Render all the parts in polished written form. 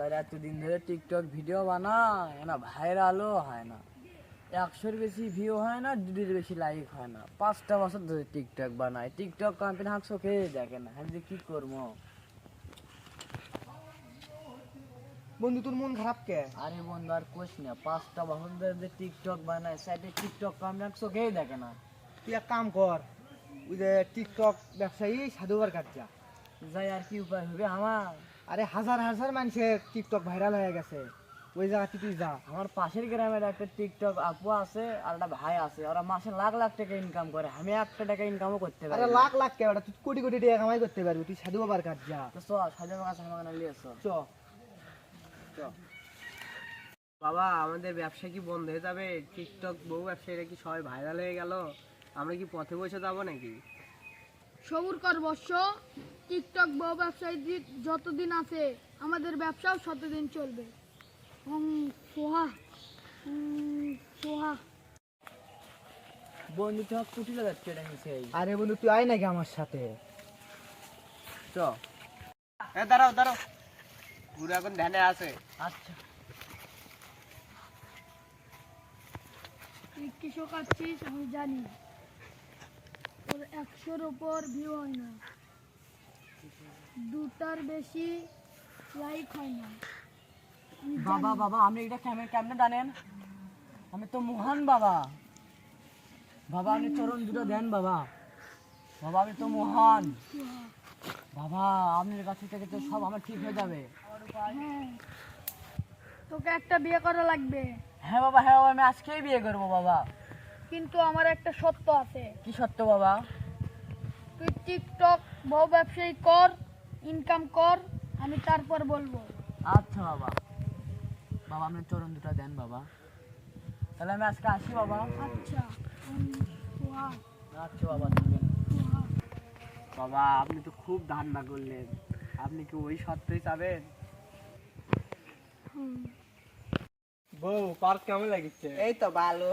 আর এতদিন ধরে TikTok video বানায় না, ভাইরালও হয় না, 100-এর বেশি ভিউ হয় না, 2-এর বেশি লাইক হয় না। 5টা বছর ধরে টিকটক বানায়, টিকটক কোম্পানি হাঁক চোখে দেখে না। আমি যে কি করবো বন্ধু, তোর মন খারাপ কে? আরে বন্ধু আর কোশ না, 5টা বছর ধরে যে টিকটক বানায়, সাইডে টিকটক কোম্পানি হাঁক চোখেই দেখে না। তুই এক কাম কর, ওই যে টিকটক ব্যবসায়ী সাধুবার কাছে যা। যাই আর কি উপায় হবে আমার? আরে হাজার হাজার মানুষের টিকটক ভাইরাল হয়ে গেছে, ওই জায়গাতে তুই যা। আমার পাশের গ্রামের একটা টিকটক আপু আছে আর একটা ভাই আছে, ওরা মাসে লাখ লাখ টাকা ইনকাম করে, আমি 1টা টাকা ইনকামও করতে পারি আরে না। লাখ লাখ কে বেটা, তুই কোটি কোটি টাকা কামাই করতে পারবি, তুই সাধু বাবার কাছে যা। তো চ সাজা কাছে আমাকে নিয়ে এসো। চ। বাবা, আমাদের ব্যবসা কি বন্ধ হয়ে যাবে? টিকটক বউ ব্যবসায়ীরা কি সবাই ভাইরাল হয়ে গেল, আমরা কি পথে বসে যাবো নাকি? সবুর কর বর্ষ, টিকটক বউ ব্যবসায়ী যতদিন আছে আমাদের ব্যবসাও ততদিন চলবে। সোহা সোহা। বন্ধু তো কুটি লাগাচ্ছে এটা নিচে। আরে বন্ধু, তুই আয় নাকি আমার সাথে? চ। দাঁড়াও দাঁড়াও, গুরু এখন ধ্যানে আছে। আচ্ছা তুই কি শোকাচ্ছিস আমি জানি, তোর 100-র উপর ভিউ হয় না, 2টার বেশি লাইক হয় না। আমি বাবা জানি। বাবা, আপনি এটা কেমনে কেমনে জানেন? আমি তো মহান বাবা। বাবা আপনি চরণ দুটো দেন বাবা। বাবা আমি তো মহান সোহা। বাবা, আপনার কাছে থেকে তো সব আমার ঠিক হয়ে যাবে। হ্যাঁ, তোকে একটা বিয়ে করা লাগবে, হ্যাঁ বাবা, হ্যাঁ বাবা, আমি আজকেই বিয়ে করবো বাবা। কিন্তু আমার একটা শর্ত আছে। কি সত্য বাবা? তুই টিকটক বউ ব্যবসায়ী কর, ইনকাম কর, আমি তারপর বলবো। আচ্ছা বাবা। বাবা আপনি চরণ দুটো দেন বাবা, তাহলে আমি আজকে আসি বাবা। আচ্ছা। সোহা আচ্ছা বাবা, থাকেন। সোহা। বাবা, আপনি তো খুব ধান্দা করলেন, আপনি কি ওই সত্যই চাবেন? বউ, পার্ক কেমন লাগিচ্ছে? এই তো ভালো।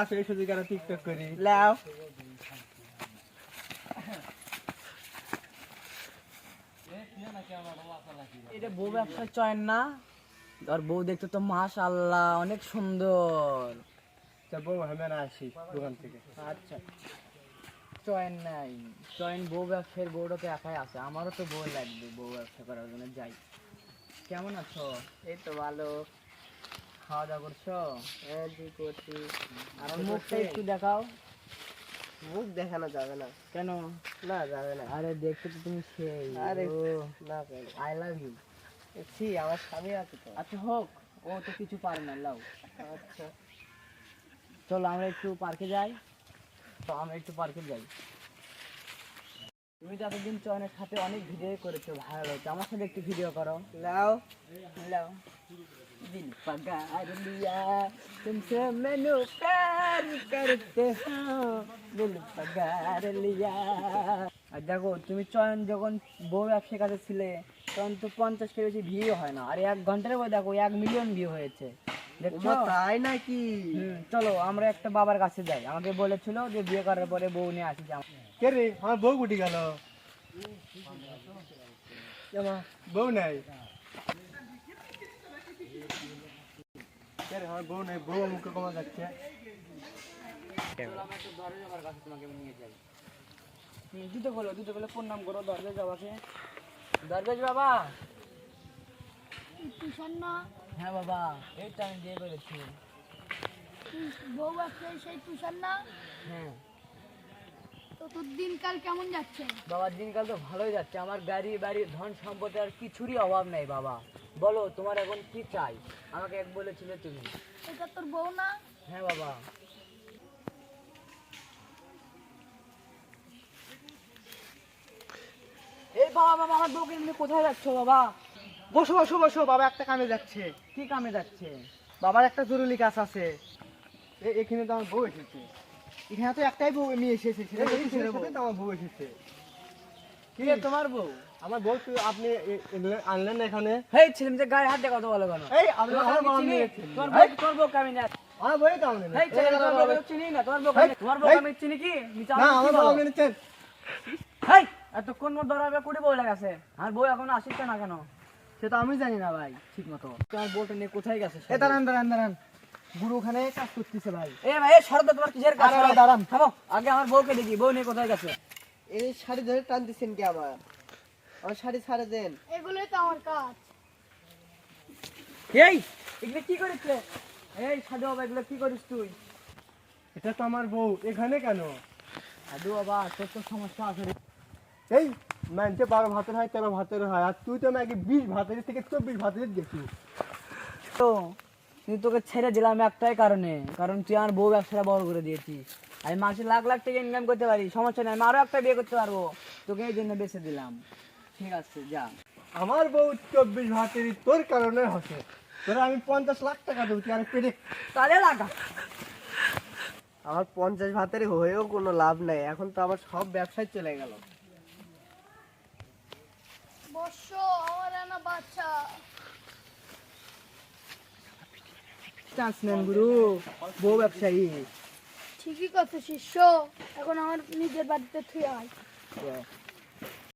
আসলে শুধু কেন টিকটক করি। লাও। এটা বউ ব্যবসার চয়ন না? আর বউ দেখতে তো মাশাআল্লাহ অনেক সুন্দর। তা বউ, আমি না আসি দোকান থেকে। আচ্ছা, চয়ন নাই, চয়ন বউ ব্যবসার বউটা তো একাই আছে, আমারও তো বউ লাগবে বউ ব্যবসা করার জন্য। যাই। কেমন আছো? এই তো ভালো। খাওয়া দাওয়া করছো? হ্যাঁ, জি করছি। আর মুখটা একটু দেখাও। মুখ দেখানো যাবে না। কেন? না, যাবে না। আরে দেখতে তো তুমি সেই। আরে না, আই লাভ ইউ। ছি, আমার স্বামী আছে তো। আচ্ছা হোক, ও তো কিছু পারে না, লাও। আচ্ছা, চলো আমরা একটু পার্কে যাই। তো আমরা একটু পার্কে যাই। তুমি তো এতদিন চয়নের সাথে অনেক ভিডিও করেছো, ভালো হচ্ছে, আমার সাথে একটু ভিডিও করো। লাও। लाओ दिल पगार लिया तुमसे मैंने प्यार करते हो दिल पगार लिया। আর দেখো, তুমি চয়ন যখন বউ ব্যবসার কাছে ছিলে তখন তো 50-কে বেশি ভিউ হয় না, আর 1 ঘন্টার পর দেখো 1 মিলিয়ন ভিউ হয়েছে, দেখছো? তাই নাকি? চলো আমরা একটা বাবার কাছে যাই, আমাকে বলেছিল যে বিয়ে করার পরে বউ নিয়ে আসি। কে রে, আমার বউ কুটি গেল? বউ নাই। কে রে, আমার বউ নাই, বউ মুখে কমা যাচ্ছে। দুটো বলে প্রণাম করো দরবেশ বাবাকে। দরবেশ বাবা। তুই তুষার না? হ্যাঁ বাবা, এইটা আমি বিয়ে করেছি। তুই বউ ব্যবসায়ী সেই তুষার না? হ্যাঁ তো তোর দিনকাল কেমন যাচ্ছে? বাবা, দিনকাল তো ভালোই যাচ্ছে, আমার গাড়ি বাড়ি ধন সম্পদের আর কিছুরই অভাব নেই বাবা। বলো তোমার এখন কি চাই, আমাকে এক বলেছিলে তুমি। এটা তোর বউ না? হ্যাঁ বাবা। এই বাবা বাবা, আমার বউকে এমনি কোথায় যাচ্ছ বাবা? বসো বসো বসো, বাবা একটা কামে যাচ্ছে। কি কামে যাচ্ছে? বাবার একটা জরুরি কাজ আছে। এখানে তো আমার বউ এসেছে। এখানে তো একটাই বউ মেয়ে এসেছে, সেটা তো আমার বউ এসেছে। কি রে, তোমার বউ? আমার বউ আপনি আনলেন না এখানে? হেই ছেলে মেয়ে গায়ে হাত দিয়ে কথা বলো কেন? এই আপনি আমার বউ চিনি? নিয়েছেন। তোর বউ আমি না। আমার বউই তো আনলেন। হেই ছেলে, তোর বউ চিনি না, তোমার বউ আমি চিনি কি? নিচে না, আমাকে আমার কি বউ বলো? আপনি নিচ্ছেন। হেই এতক্ষণ মোর দরাবে কুড়ি বউ লাগাছে, আর বউ এখন আসিস না কেন? সেটা আমি জানি না ভাই ঠিক মতো। তোমার বউটা নিয়ে কোথায় গেছে এ দাঁড়ান দাঁড়ান দাঁড়ান, গুরু ওখানে কাজ করতেছে ভাই। এ ভাই এ সরদা তোমার কিসের কাজ? আরে ভাই, দাঁড়ান। থামো, আগে আমার বউকে দেখি, বউ নিয়ে কোথায় গেছে? এই শাড়ি ধরে টান দিচ্ছেন কি আমার? আমার শাড়ি ছাড়ে দেন। এগুলোই তো আমার কাজ। এই এগুলো কি করিস রে? এই সাধু বাবা, এগুলো কি করিস তুই? এটা তো আমার বউ, এখানে কেন? সাধু বাবা, তোর তো সমস্যা আছে রে। এই মানতে 12 ভাতের হয় 13 ভাতের হয়, আর তুই তো নাকি 20 ভাতের থেকে 24 ভাতের দেখি। তো কিন্তু তোকে ছেড়ে দিলাম একটাই কারণে, কারণ তুই আমার বউ ব্যবসাটা বড় করে দিয়েছিস। আমি মাসে লাখ লাখ টাকা ইনকাম করতে পারি, সমস্যা নেই, আমি আরো একটা বিয়ে করতে পারবো, তোকে এই জন্য বেছে দিলাম। ঠিক আছে যা। আমার বউ 24 ভাতেরই তোর কারণে হচ্ছে। তোরা আমি 50 লাখ টাকা দেবো, তুই আর পেটে তাহলে লাগা। আমার 50 ভাতের হয়েও কোনো লাভ নাই, এখন তো আমার সব ব্যবসায় চলে গেল। বর্ষ আমার না বাচ্চা। চান্স নেন গুরু, বউ ব্যবসায়ী। ঠিকই কথা শিষ্য, এখন আমার নিজের বাড়িতে থুয়ে আয়।